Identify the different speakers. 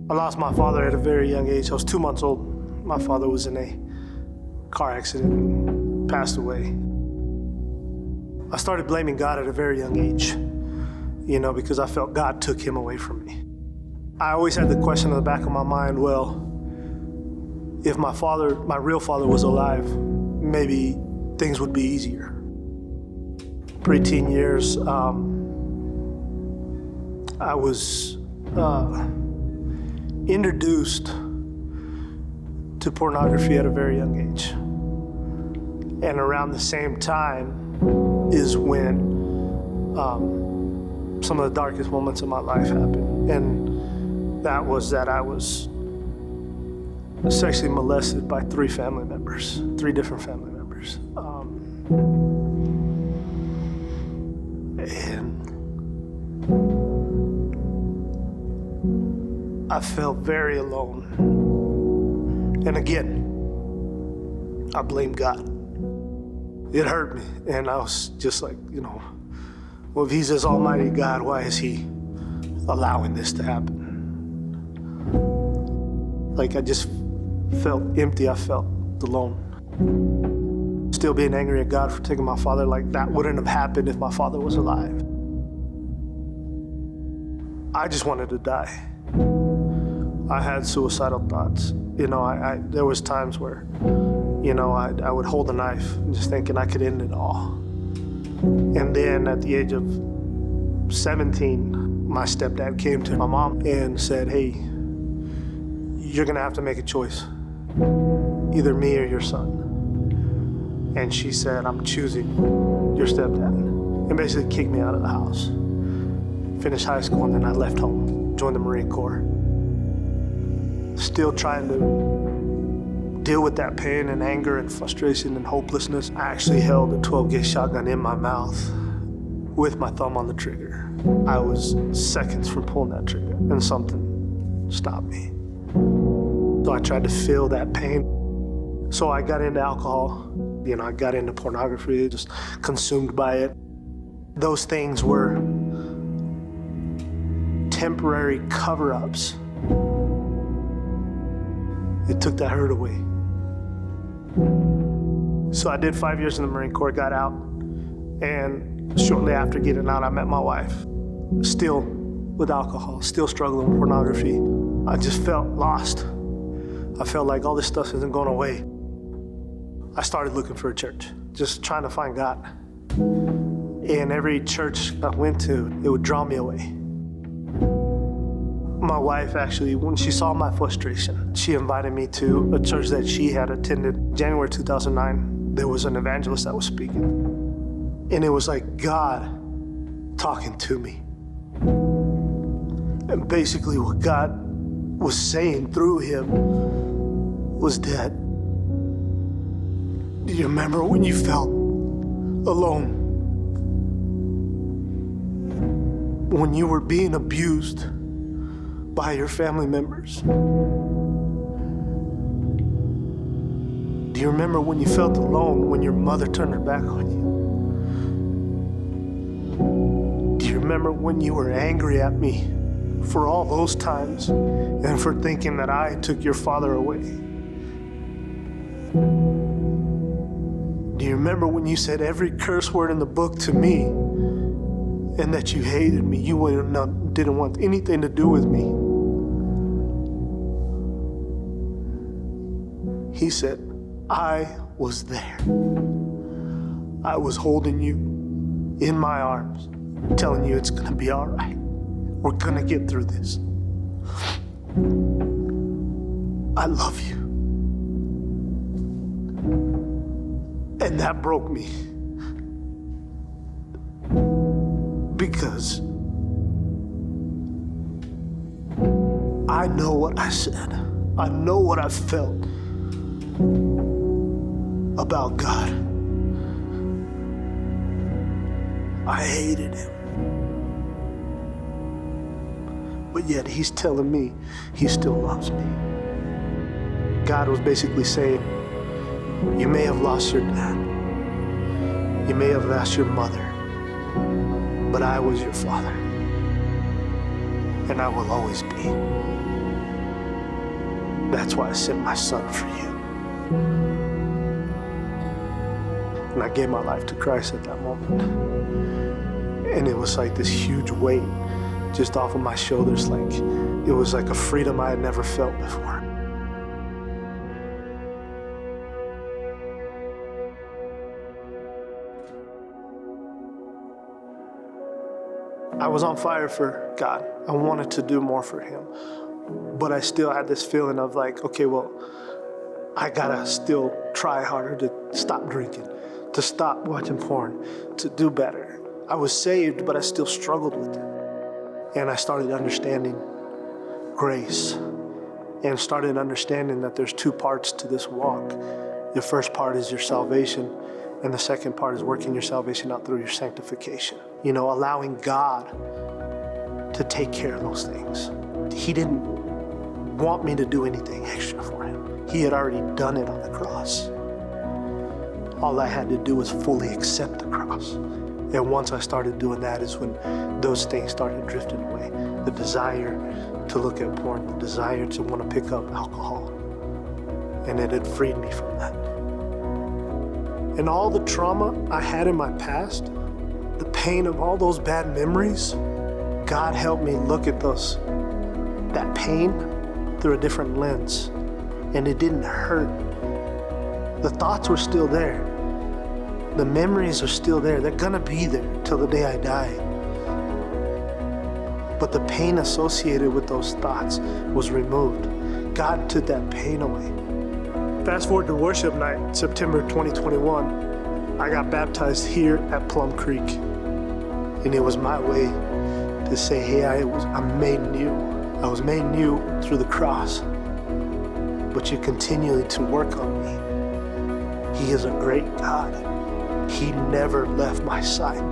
Speaker 1: I lost my father at a very young age. I was 2 months old. My father was in a car accident and passed away. I started blaming God at a very young age, because I felt God took him away from me. I always had the question in the back of my mind, well, if my real father was alive, maybe things would be easier. Pre-teen years, I was introduced to pornography at a very young age. And around the same time is when some of the darkest moments of my life happened. And that was that I was sexually molested by three different family members. And I felt very alone. And again, I blamed God. It hurt me, and I was just like, well, if he's this almighty God, why is he allowing this to happen? Like, I just felt empty, I felt alone. Still being angry at God for taking my father, like that wouldn't have happened if my father was alive. I just wanted to die. I had suicidal thoughts. There was times where, I would hold a knife just thinking I could end it all. And then at the age of 17, my stepdad came to my mom and said, hey, you're gonna have to make a choice, either me or your son. And she said, I'm choosing your stepdad. And basically kicked me out of the house. Finished high school, and then I left home, joined the Marine Corps. Still trying to deal with that pain and anger and frustration and hopelessness. I actually held a 12-gauge shotgun in my mouth with my thumb on the trigger. I was seconds from pulling that trigger, and something stopped me. So I tried to feel that pain. So I got into alcohol. I got into pornography, just consumed by it. Those things were temporary cover-ups. It took that hurt away. So I did 5 years in the Marine Corps, got out, and shortly after getting out, I met my wife. Still with alcohol, still struggling with pornography. I just felt lost. I felt like all this stuff isn't going away. I started looking for a church, just trying to find God. And every church I went to, it would draw me away. My wife actually, when she saw my frustration, she invited me to a church that she had attended. January 2009, there was an evangelist that was speaking. And it was like God talking to me. And basically what God was saying through him was that, do you remember when you felt alone? When you were being abused by your family members? Do you remember when you felt alone when your mother turned her back on you? Do you remember when you were angry at me for all those times and for thinking that I took your father away? Do you remember when you said every curse word in the book to me and that you hated me? You didn't want anything to do with me. He said, I was there. I was holding you in my arms, telling you it's gonna be all right. We're gonna get through this. I love you. And that broke me. Because I know what I said. I know what I felt about God. I hated him. But yet he's telling me he still loves me. God was basically saying, you may have lost your dad. You may have lost your mother. But I was your father. And I will always be. That's why I sent my son for you. And I gave my life to Christ at that moment. And it was like this huge weight just off of my shoulders. Like, it was like a freedom I had never felt before. I was on fire for God. I wanted to do more for him. But I still had this feeling of like, okay, well, I gotta still try harder to stop drinking, to stop watching porn, to do better. I was saved, but I still struggled with it. And I started understanding grace and started understanding that there's two parts to this walk. The first part is your salvation, and the second part is working your salvation out through your sanctification. You know, allowing God to take care of those things. He didn't want me to do anything extra for him. He had already done it on the cross. All I had to do was fully accept the cross. And once I started doing that is when those things started drifting away. The desire to look at porn, the desire to want to pick up alcohol. And it had freed me from that. And all the trauma I had in my past, the pain of all those bad memories, God helped me look at that pain through a different lens. And it didn't hurt. The thoughts were still there. The memories are still there. They're gonna be there till the day I die. But the pain associated with those thoughts was removed. God took that pain away. Fast forward to worship night, September 2021, I got baptized here at Plum Creek. And it was my way to say, hey, I'm made new. I was made new through the cross. But you continually to work on me. He is a great God. He never left my side.